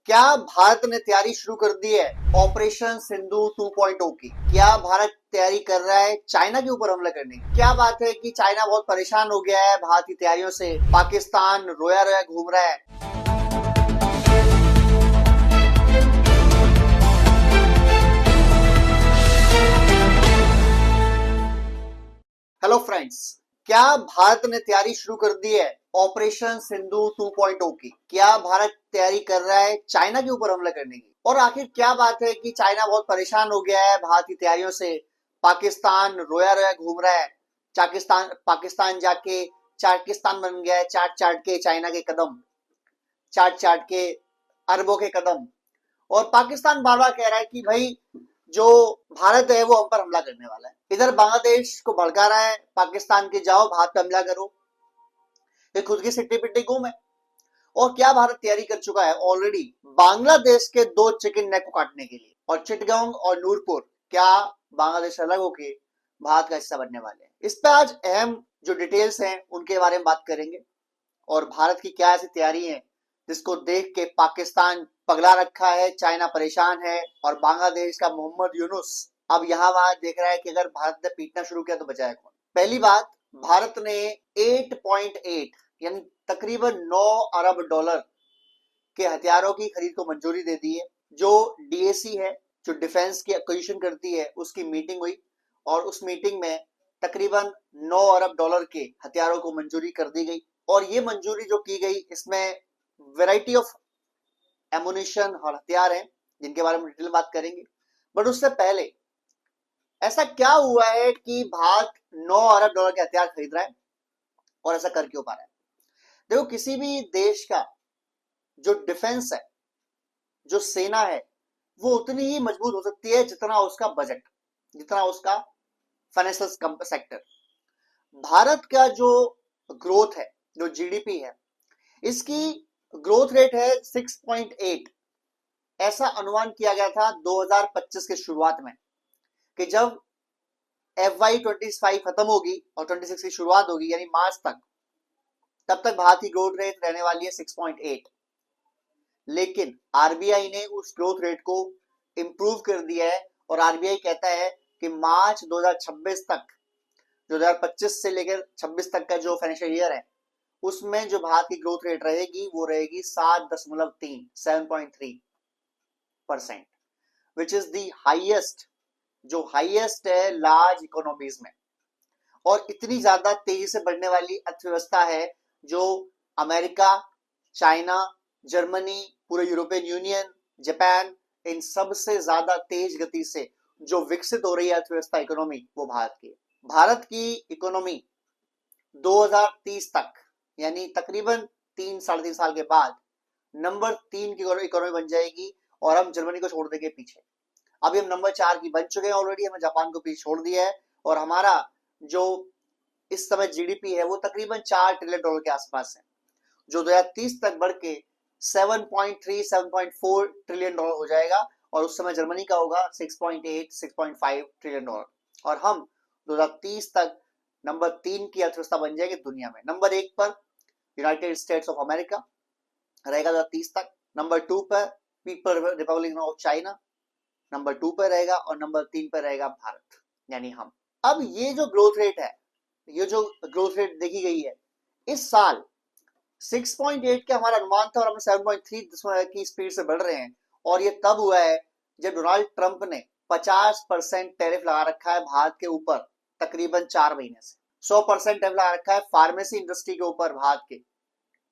क्या भारत ने तैयारी शुरू कर दी है ऑपरेशन सिंधु 2.0 की? क्या भारत तैयारी कर रहा है चाइना के ऊपर हमला करने की? क्या बात है कि चाइना बहुत परेशान हो गया है भारत की तैयारियों से, पाकिस्तान रोया रोया घूम रहा है। हेलो फ्रेंड्स, क्या भारत ने तैयारी शुरू कर दी है ऑपरेशन सिंधु 2.0 की? क्या भारत तैयारी कर रहा है चाइना के ऊपर हमला करने की? और आखिर क्या बात है कि चाइना बहुत परेशान हो गया है भारत की तैयारियों से, पाकिस्तान रोया रोया घूम रहा है। पाकिस्तान जाके चार्किस्तान बन गया है, चाट चाट के चाइना के कदम, चाट चाट के अरबों के कदम। और पाकिस्तान बार बार कह रहा है कि भाई जो भारत है वो हम पर हमला करने वाला है। इधर बांग्लादेश को भड़का रहा है पाकिस्तान के, जाओ भारत पे हमला करो। ये खुद की सिट्टी पिट्टी गुम है। और क्या भारत तैयारी कर चुका है ऑलरेडी बांग्लादेश के दो चिकन नेक को काटने के लिए? और चिटगांव और नूरपुर क्या बांग्लादेश अलग होके भारत का हिस्सा बनने वाले हैं? इस पे आज अहम जो डिटेल्स हैं उनके बारे में बात करेंगे। और भारत की क्या ऐसी तैयारी है जिसको देख के पाकिस्तान पगला रखा है, चाइना परेशान है, और बांग्लादेश का मोहम्मद यूनुस अब यहाँ वहां देख रहा है कि अगर भारत ने पीटना शुरू किया तो बचाए कौन। पहली बात, भारत ने 8.8 यानी तकरीबन 9 अरब डॉलर के हथियारों की खरीद को मंजूरी दे दी है। जो डीएसी है, जो डिफेंस की एक्विजिशन करती है, उसकी मीटिंग हुई और उस मीटिंग में तकरीबन 9 अरब डॉलर के हथियारों को मंजूरी कर दी गई। और ये मंजूरी जो की गई इसमें वैरायटी ऑफ एमुनिशन और हथियार हैं जिनके बारे में डिटेल बात करेंगे। बट उससे पहले ऐसा क्या हुआ है कि भारत 9 अरब डॉलर के हथियार खरीद रहा है और ऐसा कर क्यों पा रहा है? देखो, किसी भी देश का जो डिफेंस है, जो सेना है, वो उतनी ही मजबूत हो सकती है जितना उसका बजट, जितना उसका फाइनेंशियल सेक्टर। भारत का जो ग्रोथ है, जो जीडीपी है, इसकी ग्रोथ रेट है 6.8। ऐसा अनुमान किया गया था 2025 के शुरुआत में कि जब FY25 खत्म होगी और 26 की शुरुआत होगी यानी मार्च तक, तब तक भारत की ग्रोथ रेट रहने वाली है 6.8। लेकिन आरबीआई ने उस ग्रोथ रेट को इंप्रूव कर दिया है और आरबीआई कहता है कि मार्च 2026 तक, 2025 से लेकर 26 तक का जो फाइनेंशियल ईयर है, उसमें जो भारत की ग्रोथ रेट रहेगी वो रहेगी 7.3 7.3%, विच इज दी हाईएस्ट, जो हाईएस्ट है लार्ज इकोनॉमीज में। और इतनी ज्यादा तेजी से बढ़ने वाली अर्थव्यवस्था है जो अमेरिका, चाइना, जर्मनी, पूरे यूरोपियन यूनियन, जापान, इन सब से ज्यादा तेज गति से जो विकसित हो रही है अर्थव्यवस्था, इकोनॉमी, वो भारत की। भारत की इकोनॉमी 2030 तक यानी तकरीबन 3-3.5 साल के बाद नंबर 3 की इकोनॉमी बन जाएगी और हम जर्मनी को छोड़ देंगे पीछे। अभी हम नंबर 4 की बन चुके हैं ऑलरेडी, हमने जापान को पीछे छोड़ दिया है। और हमारा जो इस समय जीडीपी है वो तकरीबन 4 ट्रिलियन डॉलर के आसपास है, जो 2030 तक बढ़ के 7.3-7.4 ट्रिलियन डॉलर हो जाएगा। और उस समय जर्मनी का होगा 6.8-6.5 ट्रिलियन डॉलर। और हम 2030 तक नंबर 3 की अर्थव्यवस्था बन जाएगी दुनिया में। नंबर 1 पर यूनाइटेड स्टेट्स ऑफ अमेरिका रहेगा 2030 तक, नंबर 2 पर people Republic of China number 2 पर रहेगा, और नंबर 3 पर रहेगा भारत यानी हम। अब ये जो ग्रोथ रेट है, ये जो ग्रोथ रेट देखी गई है, इस साल 6.8 का हमारा अनुमान था और हम 7.3 की स्पीड से बढ़ रहे हैं। और ये तब हुआ है जब डोनाल्ड ट्रंप ने 50% टैरिफ लगा रखा है भारत के ऊपर तकरीबन 4 महीने से। 100% टैरिफ लगा रखा है फार्मेसी इंडस्ट्री के ऊपर भारत के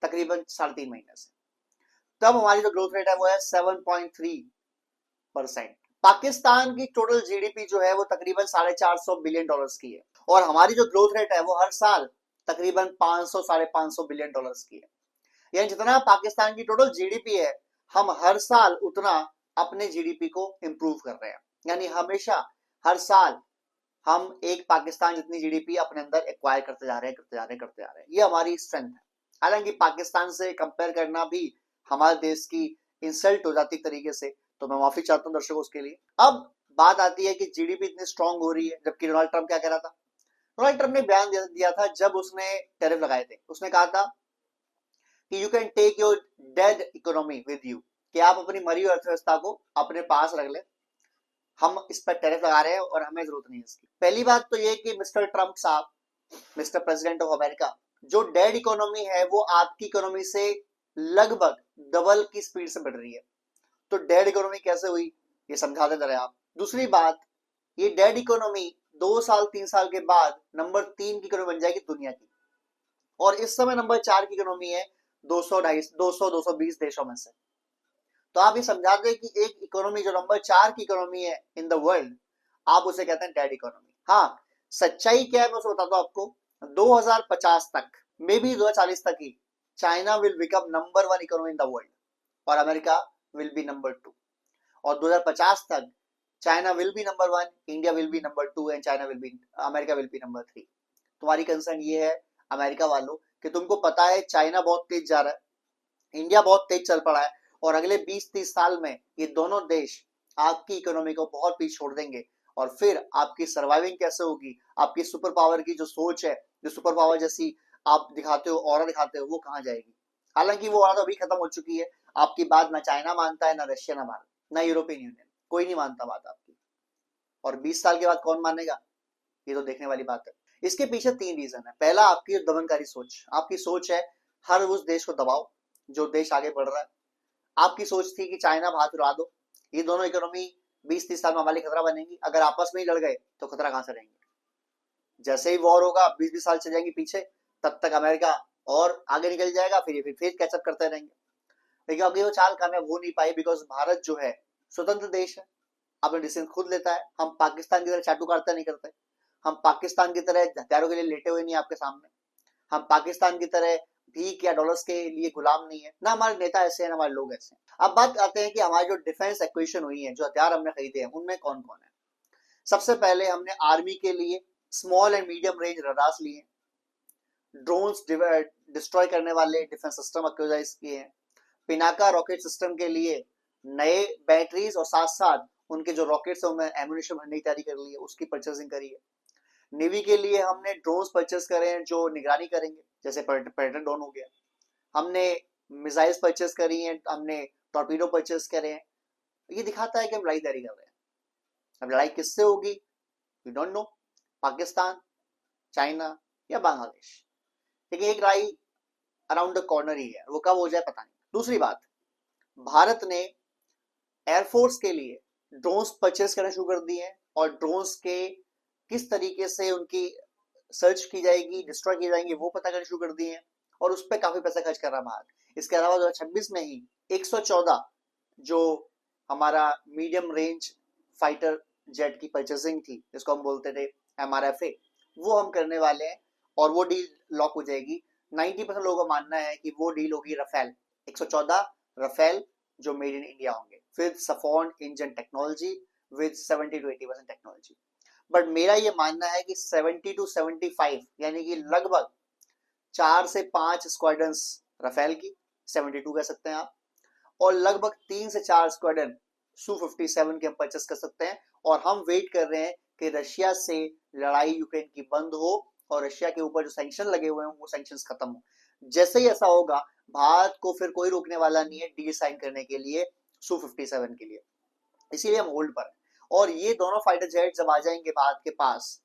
तकरीबन 3.5 महीने से। तब हमारी जो ग्रोथ रेट है वो है 7.3%। पाकिस्तान की टोटल जीडीपी जो है वो तकरीबन 450 बिलियन डॉलर्स की है और हमारी जो ग्रोथ रेट है वो हर साल तकरीबन 500-550 बिलियन डॉलर्स की है। यानी जितना पाकिस्तान की टोटल जीडीपी है, हम हर साल उतना अपने जीडीपी को इंप्रूव कर रहे हैं। यानी हमेशा हर साल हम एक पाकिस्तान जितनी जीडीपी अपने अंदर एक्वायर करते जा रहे हैं। ये हमारी स्ट्रेंथ है। हालांकि पाकिस्तान से कंपेयर करना भी हमारे देश की इंसल्ट हो जाती तरीके से, तो मैं माफी चाहता हूं दर्शकों उसके लिए। अब बात आती है कि जीडीपी इतनी स्ट्रांग हो रही है, जबकि डोनाल्ड ट्रंप क्या कह रहा था? डोनाल्ड ट्रंप ने बयान दिया था जब उसने टैरिफ लगाए थे, उसने कहा था कि you can take your dead economy with you, कि आप अपनी मरी हुई अर्थव्यवस्था को अपने पास रख ले, हम इस पर टैरिफ लगा रहे हैं और हमें जरूरत नहीं है इसकी। पहली बात तो ये कि मिस्टर ट्रंप साहब, मिस्टर प्रेसिडेंट ऑफ अमेरिका, जो डेड इकोनॉमी है वो आपकी इकोनॉमी से लगभग डबल की स्पीड से बढ़ रही है। तो डेड इकोनॉमी कैसे हुई ये समझा दे रहे आप। दूसरी बात, ये डेड इकोनॉमी 2 साल 3 साल के बाद नंबर 3 की इकोनॉमी बन जाएगी दुनिया की, और इस समय नंबर 4 की इकोनॉमी है 220 देशों में से। तो आप ये समझा दें कि एक इकोनॉमी जो नंबर 4 की इकोनॉमी है इन द वर्ल्ड, आप उसे कहते हैं डेड इकोनॉमी। हाँ, सच्चाई क्या है मैं उसे बताता हूं आपको। 2050 तक, मे बी 2040 तक ही, China will become number 1 economy in the world और अमेरिका विल बी नंबर 2। और 2050 तक China will be number 1, India will be number 2 and China will be, America will be number 3। तुम्हारी कंसर्न ये है America वालों कि तुमको पता है चाइना बहुत तेज जा रहा है, इंडिया बहुत तेज चल पड़ा है, और अगले 20-30 साल में ये दोनों देश आपकी इकोनॉमी को बहुत पीछे छोड़ देंगे, और फिर आपकी सर्वाइविंग कैसे होगी, आपकी सुपर पावर की जो सोच है, जो सुपर पावर जैसी आप दिखाते हो, ऑरा दिखाते हो, वो कहाँ जाएगी। हालांकि वो ऑरा तो अभी खत्म हो चुकी है। आपकी बात ना चाइना मानता है, ना रशिया, ना भारत, ना यूरोपियन यूनियन, कोई नहीं मानता बात आपकी। और 20 साल के बाद कौन मानेगा, ये तो देखने वाली बात है। इसके पीछे 3 रीजन है। पहला, आपकी दमनकारी सोच। आपकी सोच है हर उस देश को दबाओ जो देश आगे बढ़ रहा है। आपकी सोच थी कि चाइना भारत उड़ा दो, ये दोनों इकोनॉमी 20-30 साल में हमारे खतरा बनेंगी। अगर आपस में ही लड़ गए तो खतरा कहां से रहेंगे। जैसे ही वॉर होगा 20-20 साल चल जाएंगे पीछे, तब तक अमेरिका और आगे निकल जाएगा, फिर कैचअप करते रहेंगे। लेकिन अभी वो चाल कामयाब हो नहीं पाई, बिकॉज भारत जो है स्वतंत्र देश है, अपने डिसीजन खुद लेता है। हम पाकिस्तान की तरह चाटू काटता नहीं करते, हम पाकिस्तान की तरह हथियारों के लिए लेटे हुए नहीं आपके सामने, हम पाकिस्तान की तरह भीख या डॉलर्स के लिए गुलाम नहीं है, ना हमारे नेता ऐसे हैं, ना हमारे लोग ऐसे हैं। अब बात आते हैं कि हमारी जो डिफेंस एक्विजिशन हुई है, जो हथियार हमने खरीदे हैं, उनमें कौन कौन है। सबसे पहले हमने आर्मी के लिए small and medium range radars लिए, ड्रोन्स डिस्ट्रॉय करने वाले डिफेंस सिस्टम एक्वाइज किए हैं, पिनाका रॉकेट सिस्टम के लिए नए बैटरीज और साथ साथ उनके जो रॉकेट्स है उनमें एम्यूनिशन भरने की तैयारी कर ली है, उसकी परचेसिंग करी है। नेवी के लिए हमने ड्रोन्स परचेस करे हैं जो निगरानी करेंगे, जैसे प्रेडेटर ड्रोन हो गया। हमने मिसाइल्स परचेस करी हैं, हमने टॉर्पीडो परचेस करे हैं। ये दिखाता है कि हम लड़ाई तैयारी कर रहे हैं। अब लड़ाई किससे होगी, we don't know, Pakistan, China या बांग्लादेश। लेकिन एक लड़ाई अराउंड द कॉर्नर ही है, वो कब हो जाए पता नहीं। दूसरी बात, भारत ने एयरफोर्स के लिए ड्रोन्स परचेस करना शुरू कर दिए हैं, और ड्रोन्स के किस तरीके से उनकी सर्च की जाएगी, डिस्ट्रॉय की जाएंगी, वो पता करना शुरू कर दिए हैं, और उस पर काफी पैसा खर्च कर रहा है भारत। इसके अलावा 2026 में ही 114 जो हमारा मीडियम रेंज फाइटर जेट की परचेसिंग थी, जिसको हम बोलते थे MRFA, वो हम करने वाले हैं, और वो डील लॉक हो जाएगी। 90% लोगों का मानना है कि वो डील होगी रफेल, 114 रफेल जो मेड इन इंडिया होंगे, with Safran engine technology, with 70-80% technology. But मेरा ये मानना है कि 70-75 यानी कि लगभग 4 से 5 स्क्वाड्रंस रफेल की, 72 कह सकते हैं आप, और लगभग 3 से 4 स्क्वाड्रन Su-57 के हम परचेस कर सकते हैं। और हम वेट कर रहे हैं कि रशिया से लड़ाई यूक्रेन की बंद हो, और रशिया के ऊपर जो सैंक्शन लगे हुए हैं वो सैंक्शंस खत्म हो। जैसे ही ऐसा होगा, भारत को फिर कोई रोकने वाला नहीं है डील साइन करने के लिए Su-57 के लिए, इसीलिए हम होल्ड पर। और ये दोनों फाइटर जेट जब आ जाएंगे भारत के पास,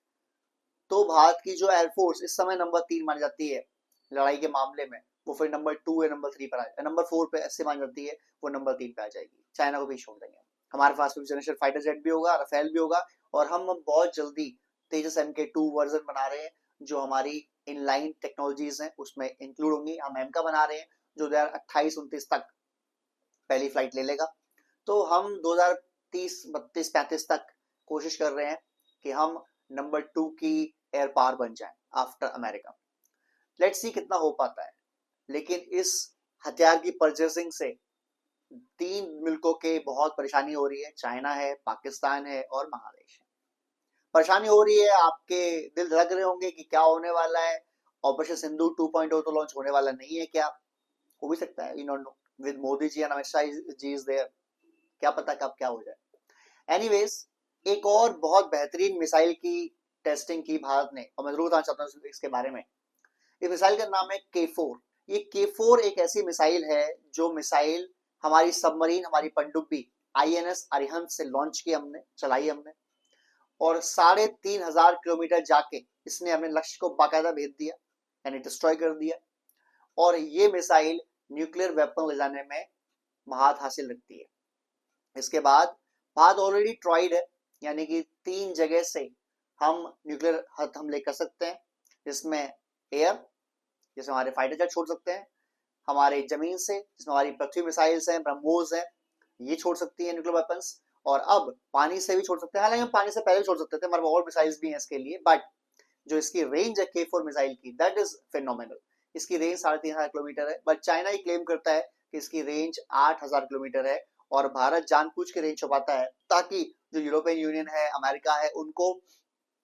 तो भारत की जो एयरफोर्स इस समय नंबर 3 मानी जाती है लड़ाई के मामले में, वो फिर नंबर 2 या नंबर 3 पर आ, नंबर 4 पे ऐसे मानी जाती है, वो नंबर 3 पे आ जाएगी। चाइना को भी छोड़ देंगे। हमारे पास फिफ्थ जनरेशन फाइटर जेट भी होगा, रफेल भी होगा, और हम बहुत जल्दी तेजस MK2 वर्जन बना रहे हैं, जो हमारी इनलाइन टेक्नोलॉजीज हैं उसमें इंक्लूड होंगी। हम एमका बना रहे हैं जो 2028-29 तक पहली फ्लाइट ले लेगा। तो हम 2030-32-35 तक कोशिश कर रहे हैं कि हम नंबर 2 की एयर पावर बन जाए आफ्टर अमेरिका। लेट्स सी कितना हो पाता है। लेकिन इस हथियार की परचेसिंग से 3 मुल्कों के बहुत परेशानी हो रही है, चाइना है, पाकिस्तान है और बांग्लादेश है। परेशानी हो रही है, आपके दिल धड़क रहे होंगे कि क्या होने वाला है, ऑपरेशन सिंधु 2.0 तो लॉन्च होने वाला नहीं है क्या। हो भी सकता है, you don't know, with Modi ji and Amit Shah ji is there, क्या पता कब क्या हो जाए। एनीवेज, एक और बहुत बेहतरीन मिसाइल की टेस्टिंग की भारत ने, और मैं जरूर बताना चाहता हूँ इसके बारे में। इस मिसाइल का नाम है K4। ये K4 एक ऐसी मिसाइल है जो मिसाइल हमारी सबमरीन, हमारी पनडुब्बी आईएनएस अरिहंत से लॉन्च की हमने, चलाई हमने, और 3,500 किलोमीटर जाके इसने अपने लक्ष्य को बाकायदा भेज दिया, यानी डिस्ट्रॉय कर दिया। और ये मिसाइल न्यूक्लियर वेपन ले जाने में महारत हासिल रखती है। इसके बाद भारत ऑलरेडी ट्राइड है, यानी कि 3 जगह से हम न्यूक्लियर हमले कर सकते हैं, जिसमें एयर, जिसमें हमारे फाइटर जेट छोड़ सकते हैं, हमारे जमीन से जिसमें हमारी पृथ्वी मिसाइल्स हैं, ब्रह्मोस हैं, ये छोड़ सकती है न्यूक्लियर वेपन्स, और अब पानी से भी छोड़ सकते हैं। हालांकि हम पानी से पहले छोड़ सकते थे, हमारे और मिसाइल्स भी हैं इसके लिए, बट जो इसकी रेंज है K4 मिसाइल की, दैट इज फिनोमिनल। इसकी रेंज 3,500 किलोमीटर है, बट चाइना ही क्लेम करता है कि इसकी रेंज 8,000 किलोमीटर है, और भारत जानबूझ के रेंज छुपाता है ताकि जो यूरोपियन यूनियन है, अमेरिका है, उनको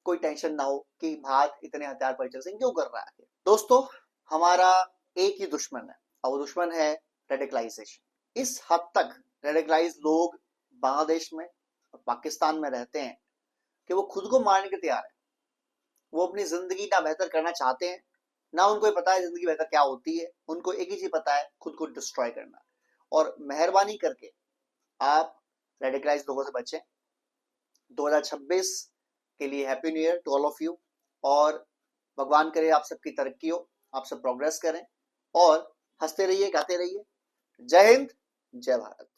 कोई टेंशन ना हो कि भारत इतने हथियार परचेसिंग क्यों कर रहा है। दोस्तों, हमारा एक ही दुश्मन है, और वो दुश्मन है रेडिकलाइजेशन। इस हद तक रेडिकलाइज लोग बांग्लादेश में और पाकिस्तान में रहते हैं कि वो खुद को मारने के तैयार है। वो अपनी जिंदगी ना बेहतर करना चाहते हैं, ना उनको पता है जिंदगी बेहतर क्या होती है। उनको एक ही चीज पता है, खुद को डिस्ट्रॉय करना। और मेहरबानी करके आप रेडिकलाइज लोगों से बचें। 2026 के लिए happy new year to all of you, और भगवान करे आप सबकी तरक्की हो, आप सब प्रोग्रेस करें, और हंसते रहिए, गाते रहिए। जय हिंद, जय भारत।